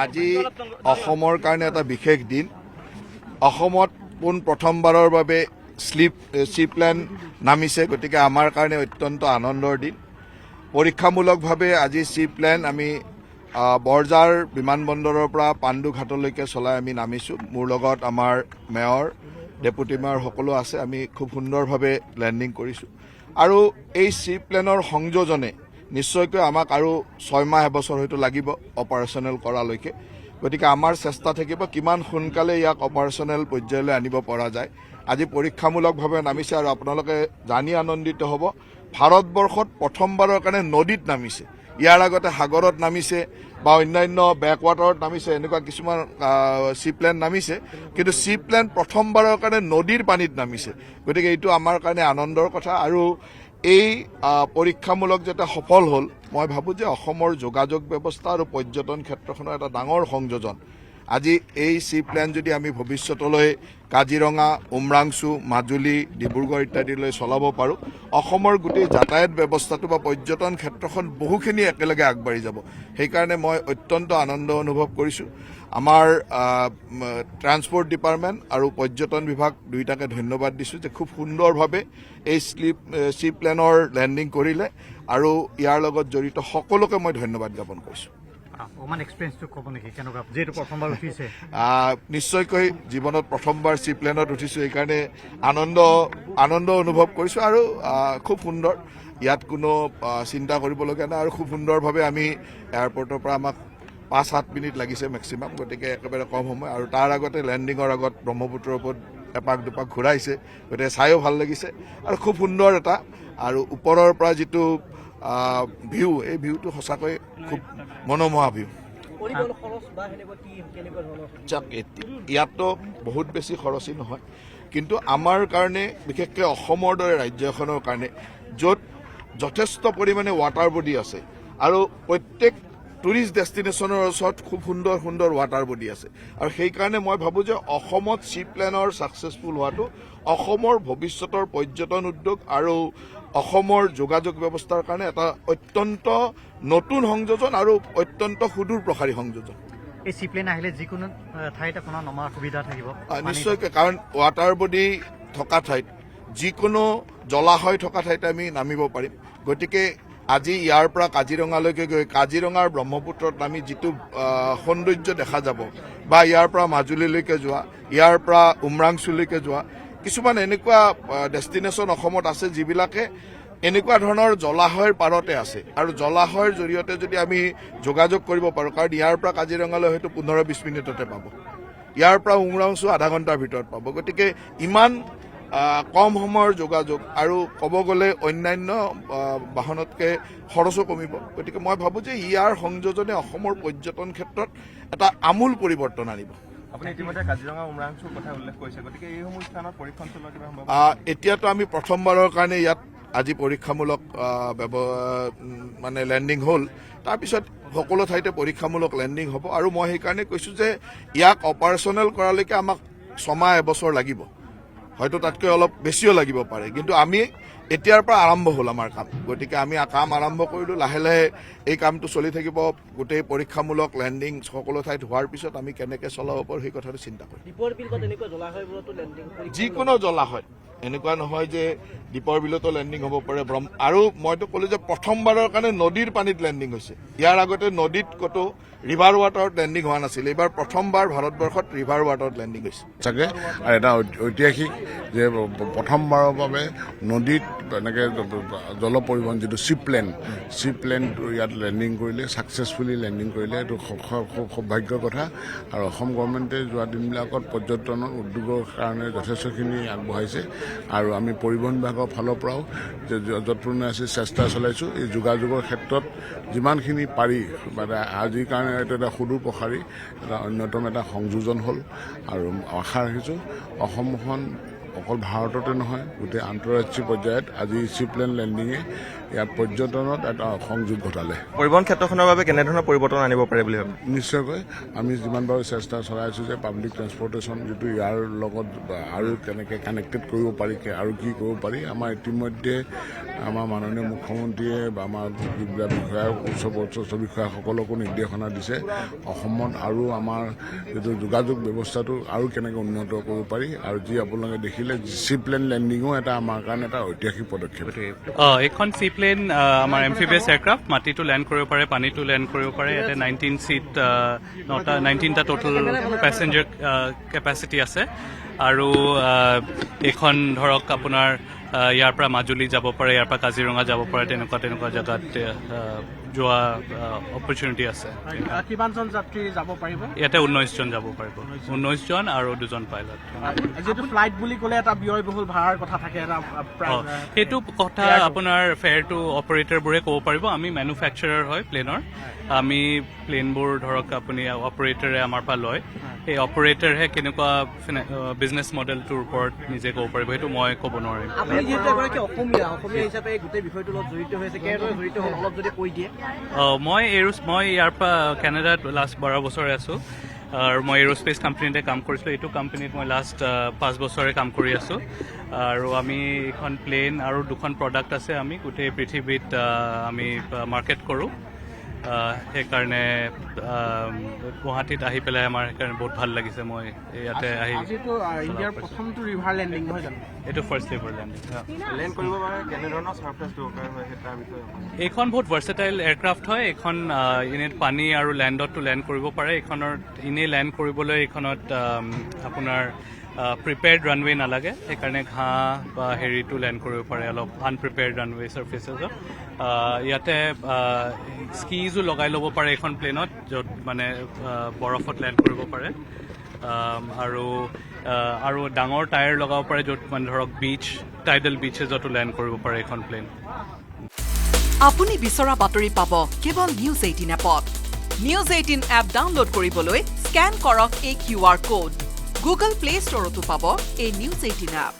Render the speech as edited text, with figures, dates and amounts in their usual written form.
আজি অসমৰ কাৰণে এটা বিশেষ দিন। অসমত প্ৰথমবাৰৰ বাবে চি প্লেন নামিছে, গতিকে আমাৰ কাৰণে অত্যন্ত আনন্দৰ দিন। পৰীক্ষামূলকভাৱে আজি চি প্লেন আমি বৰঝাৰ বিমানবন্দৰৰ পৰা পাণ্ডুঘাটলৈকে চলাই আমি নামিছোঁ। মোৰ লগত আমাৰ মেয়ৰ, ডেপুটি মেয়ৰ সকলো আছে। আমি খুব সুন্দৰভাৱে লেণ্ডিং কৰিছোঁ আৰু এই চি প্লেনৰ সংযোজনে নিশ্চয়কৈ আমাক আৰু 6 মাহ এবছৰ হয়তো লাগিব অপাৰেশ্যনেল কৰালৈকে। গতিকে আমাৰ চেষ্টা থাকিব কিমান সোনকালে ইয়াক অপাৰেশ্যনেল পৰ্যায়লৈ আনিব পৰা যায়। আজি পৰীক্ষামূলকভাৱে নামিছে আৰু আপোনালোকে জানি আনন্দিত হ'ব, ভাৰতবৰ্ষত প্ৰথমবাৰৰ কাৰণে নদীত নামিছে। ইয়াৰ আগতে সাগৰত নামিছে বা অন্যান্য বেকৱাটাৰত নামিছে, এনেকুৱা কিছুমান চি প্লেন নামিছে, কিন্তু চি প্লেন প্ৰথমবাৰৰ কাৰণে নদীৰ পানীত নামিছে। গতিকে এইটো আমাৰ কাৰণে আনন্দৰ কথা আৰু এই পৰীক্ষামূলক যেতিয়া সফল হ'ল, মই ভাবোঁ যে অসমৰ যোগাযোগ ব্যৱস্থা আৰু পৰ্যটন ক্ষেত্ৰখনৰ এটা ডাঙৰ সংযোজন। আজি এই চি প্লেন যদি আমি ভৱিষ্যতলৈ কাজিৰঙা, উমৰাংচু, মাজুলী, ডিব্ৰুগড় ইত্যাদিলৈ চলাব পাৰোঁ, অসমৰ গোটেই যাতায়াত ব্যৱস্থাটো বা পৰ্যটন ক্ষেত্ৰখন বহুখিনি একেলগে আগবাঢ়ি যাব। সেইকাৰণে মই অত্যন্ত আনন্দ অনুভৱ কৰিছোঁ। আমাৰ ট্ৰান্সপৰ্ট ডিপাৰ্টমেণ্ট আৰু পৰ্যটন বিভাগ দুয়োটাকে ধন্যবাদ দিছোঁ যে খুব সুন্দৰভাৱে এই চি প্লেনৰ লেণ্ডিং কৰিলে আৰু ইয়াৰ লগত জড়িত সকলোকে মই ধন্যবাদ জ্ঞাপন কৰিছোঁ। নিশ্চয়কৈ জীৱনত প্ৰথমবাৰ চি প্লেনত উঠিছোঁ, সেইকাৰণে আনন্দ অনুভৱ কৰিছোঁ আৰু খুব সুন্দৰ। ইয়াত কোনো চিন্তা কৰিবলগীয়া নাই আৰু খুব সুন্দৰভাৱে আমি এয়াৰপৰ্টৰ পৰা আমাক 5-7 মিনিট লাগিছে মেক্সিমাম, গতিকে একেবাৰে কম সময়। আৰু তাৰ আগতে লেণ্ডিঙৰ আগত ব্ৰহ্মপুত্ৰৰ ওপৰত এপাক দুপাক ঘূৰাইছে, গতিকে চায়ো ভাল লাগিছে আৰু খুব সুন্দৰ এটা। আৰু ওপৰৰ পৰা যিটো ভিউ, এই ভিউটো সঁচাকৈ খুব মনোমোহা ভিউ। ইয়াততো বহুত বেছি খৰচী নহয়, কিন্তু আমাৰ কাৰণে বিশেষকৈ অসমৰ দৰে ৰাজ্য এখনৰ কাৰণে য'ত যথেষ্ট পৰিমাণে ৱাটাৰ বডি আছে আৰু প্ৰত্যেক টুৰিষ্ট ডেষ্টিনেশ্যনৰ ওচৰত খুব সুন্দৰ সুন্দৰ ৱাটাৰ বডি আছে, আৰু সেইকাৰণে মই ভাবোঁ যে অসমত চি প্লেনৰ ছাকচেছফুল হোৱাটো অসমৰ ভৱিষ্যতৰ পৰ্যটন উদ্যোগ আৰু অসমৰ যোগাযোগ ব্যৱস্থাৰ কাৰণে এটা অত্যন্ত নতুন সংযোজন আৰু অত্যন্ত সুদূৰ প্ৰসাৰী সংযোজন। এই চি প্লেন আহিলে যিকোনো ঠাইত আপোনাৰ নমাৰ সুবিধা থাকিব নিশ্চয়কৈ, কাৰণ ৱাটাৰ বডি থকা ঠাইত, যিকোনো জলাশয় থকা ঠাইত আমি নামিব পাৰিম। গতিকে আজি ইয়াৰ পৰা কাজিৰঙালৈকে গৈ কাজিৰঙাৰ ব্ৰহ্মপুত্ৰত নামি যিটো সৌন্দৰ্য দেখা যাব, বা ইয়াৰ পৰা মাজুলীলৈকে যোৱা, ইয়াৰ পৰা উমৰাংচুলৈকে যোৱা, কিছুমান এনেকুৱা ডেষ্টিনেশ্যন অসমত আছে যিবিলাকে এনেকুৱা ধৰণৰ জলাশয়ৰ পাৰতে আছে, আৰু জলাশয়ৰ জৰিয়তে যদি আমি যোগাযোগ কৰিব পাৰোঁ, কাৰণ ইয়াৰ পৰা কাজিৰঙালৈ হয়তো 15-20 মিনিটতে পাব, ইয়াৰ পৰা উমৰাংচু আধা ঘণ্টাৰ ভিতৰত পাব। গতিকে ইমান কম সময়ৰ যোগাযোগ আৰু ক'ব গ'লে অন্যান্য বাহনতকৈ খৰচো কমিব। গতিকে মই ভাবোঁ যে ইয়াৰ সংযোজনে অসমৰ পৰ্যটন ক্ষেত্ৰত এটা আমূল পৰিৱৰ্তন আনিব। আপুনি ইতিমধ্যে কাজিৰঙা, উমৰাংচুৰ কথা উল্লেখ কৰিছে, গতিকে এইসমূহ স্থানত পৰীক্ষণ চলোৱাৰ কিবা সম্ভৱ? এতিয়াতো আমি প্ৰথমবাৰৰ কাৰণে ইয়াত আজি পৰীক্ষামূলক লেণ্ডিং হ'ল, তাৰপিছত সকলো ঠাইতে পৰীক্ষামূলক লেণ্ডিং হ'ব। আৰু মই সেইকাৰণে কৈছোঁ যে ইয়াক অপাৰেশ্যনেল কৰালৈকে আমাক 6 মাহ এবছৰ লাগিব, হয়তো তাতকৈ অলপ বেছিও লাগিব পাৰে, কিন্তু আমি এতিয়াৰ পৰা আৰম্ভ হ'ল আমাৰ কাম। গতিকে আমি কাম আৰম্ভ কৰিলোঁ, লাহে লাহে এই কামটো চলি থাকিব। গোটেই পৰীক্ষামূলক লেণ্ডিং সকলো ঠাইত হোৱাৰ পিছত আমি কেনেকৈ চলাব পাৰোঁ সেই কথাটো চিন্তা কৰিম। যিকোনো জলাশয়, এনেকুৱা নহয় যে দীপৰ বিলতো লেণ্ডিং হ'ব পাৰে। আৰু মইতো ক'লো যে প্ৰথমবাৰৰ কাৰণে নদীৰ পানীত লেণ্ডিং হৈছে। ইয়াৰ আগতে নদীত ক'তো ৰিভাৰ ৱাটাৰত লেণ্ডিং হোৱা নাছিল, এইবাৰ প্ৰথমবাৰ ভাৰতবৰ্ষত ৰিভাৰ ৱাটাৰত লেণ্ডিং হৈছে। চাগে আৰু এটা ঐতিহাসিক যে প্ৰথমবাৰৰ বাবে নদীত এনেকৈ জল পৰিবহণ যিটো চি প্লেনটো ইয়াত লেণ্ডিং কৰিলে, ছাকচেছফুলি লেণ্ডিং কৰিলে, এইটো সৌভাগ্যৰ কথা। আৰু অসম গভৰ্ণমেণ্টে যোৱা দিনবিলাকত পৰ্যটনৰ উদ্যোগৰ কাৰণে যথেষ্টখিনি আগবঢ়াইছে, আৰু আমি পৰিবহণ বিভাগৰ ফালৰ পৰাও যৎপূৰ্ণ আছে চেষ্টা চলাইছোঁ। এই যোগাযোগৰ ক্ষেত্ৰত যিমানখিনি পাৰি, মানে আজিৰ কাৰণে এইটো এটা সুদূৰ প্ৰসাৰী এটা অন্যতম এটা সংযোজন হ'ল, আৰু আশা ৰাখিছোঁ অসমখন অকল ভাৰততে নহয় গোটেই আন্তঃৰাষ্ট্ৰীয় পৰ্যায়ত আজি চিপ্লেন লেণ্ডিঙে ইয়াত পৰ্যটনত এটা সংযোগ ঘটালে। পৰিবহণ ক্ষেত্ৰখনৰ বাবে কেনেধৰণৰ পৰিৱৰ্তন আনিব পাৰে বুলি ভাবে? নিশ্চয়কৈ আমি যিমান পাৰোঁ চেষ্টা চলাইছোঁ যে পাব্লিক ট্ৰেন্সপৰ্টেশ্যন যিটো ইয়াৰ লগত আৰু কেনেকৈ কানেক্টেড কৰিব পাৰি আৰু কি কৰিব পাৰি। আমাৰ ইতিমধ্যে আমাৰ মাননীয় মুখ্যমন্ত্ৰীয়ে বা আমাৰ যিবিলাক বিষয়া উচ্চ বিষয়াসকলকো নিৰ্দেশনা দিছে অসমত আৰু আমাৰ যিটো যোগাযোগ ব্যৱস্থাটো আৰু কেনেকৈ উন্নত কৰিব পাৰি। আৰু যি আপোনালোকে দেখিলে চিপ্লেন লেণ্ডিঙো এটা আমাৰ কাৰণে এটা ঐতিহাসিক পদক্ষেপ। এইখন চিপ্লেন আমাৰ এমফিবিয়াছ এয়াৰক্ৰাফ্ট মাটিটো লেণ্ড কৰিব পাৰে, পানীটো লেণ্ড কৰিব পাৰে। ইয়াতে 19 ছিট 19টা টোটেল পেছেঞ্জাৰ কেপাচিটি আছে। আৰু এইখন ধৰক আপোনাৰ ইয়াৰ পৰা মাজুলী যাব পাৰে, ইয়াৰ পৰা কাজিৰঙা যাব পাৰে, তেনেকুৱা জেগাত যোৱা অপৰচুনিটি আছে। কিমানজন যাত্ৰী যাব পাৰিব? ইয়াতে 19 জন যাব পাৰিব, 19 জন আৰু 2 জন পাইলট। যিহেতু ফ্লাইট বুলি ক'লে এটা ব্যয়বহুল ভাড়াৰ কথা থাকে, সেইটো কথা আপোনাৰ ফেয়াৰটো অপাৰেটৰবোৰে ক'ব পাৰিব। আমি মেনুফেকচাৰাৰ হয় প্লেনৰ, আমি প্লেনবোৰ ধৰক আপুনি অপাৰেটৰে আমাৰ পৰা লয়। সেই অপাৰেটৰহে কেনেকুৱা বিজনেছ মডেলটোৰ ওপৰত নিজে ক'ব পাৰিব, সেইটো মই ক'ব নোৱাৰিম। আপুনি যিহেতু এগৰাকী অসমীয়া হিচাপে গোটেই বিষয়টোৰ লগত জড়িত হৈছে, কেনেদৰে জড়িত হ'ল অলপ যদি কৈ দিয়ে। মই ইয়াৰ পৰা কেনাডাত লাষ্ট 12 বছৰে আছোঁ আৰু মই এৰোস্পেচ কোম্পানীতে কাম কৰিছিলোঁ। এইটো কোম্পানীত মই লাষ্ট 5 বছৰে কাম কৰি আছোঁ। আৰু আমি এখন প্লেন আৰু 2খন প্ৰডাক্ট আছে, আমি গোটেই পৃথিৱীত আমি মাৰ্কেট কৰোঁ। সেইকাৰণে গুৱাহাটীত আহি পেলাই আমাৰ সেইকাৰণে বহুত ভাল লাগিছে। মই ইয়াতে আহি ইণ্ডিয়াৰ প্ৰথমটো ৰিভাৰ লেণ্ডিং নহয় জানো? এইটো ফাৰ্ষ্ট ৰিভাৰ লেণ্ডিং। লেণ্ড কৰিব বাবে কেনেধৰণৰ ছাৰ্ফেচ দৰকাৰ হয় তাৰ বিষয়ে? এইখন বহুত ভাৰ্চেটাইল এয়াৰক্ৰাফ্ট হয়। এইখন ইনে পানী আৰু লেণ্ডতো লেণ্ড কৰিব পাৰে। এইখনৰ এনেই লেণ্ড কৰিবলৈ এইখনত আপোনাৰ প্ৰিপেয়াৰ্ড ৰানৱে নালাগে, সেইকাৰণে ঘাঁহ বা হেৰিটো লেণ্ড কৰিব পাৰে, অলপ আনপ্ৰিপেয়াৰ্ড ৰানৱে ছাৰ্ফেচেছত। ইয়াতে স্কিজো লগাই ল'ব পাৰে এইখন প্লেনত, য'ত মানে বৰফত লেণ্ড কৰিব পাৰে। আৰু ডাঙৰ টায়াৰ লগাব পাৰে, য'ত মানে ধৰক টাইডেল বিচেছতো লেণ্ড কৰিব পাৰে এইখন প্লেন। আপুনি বিচৰা বাতৰি পাব কেৱল নিউজ 18 এপত। নিউজ 18 এপ ডাউনলোড কৰিবলৈ স্কেন কৰক এই QR কোড। গুগল প্লে ষ্টৰতো পাব এই নিউজ 18 এপ।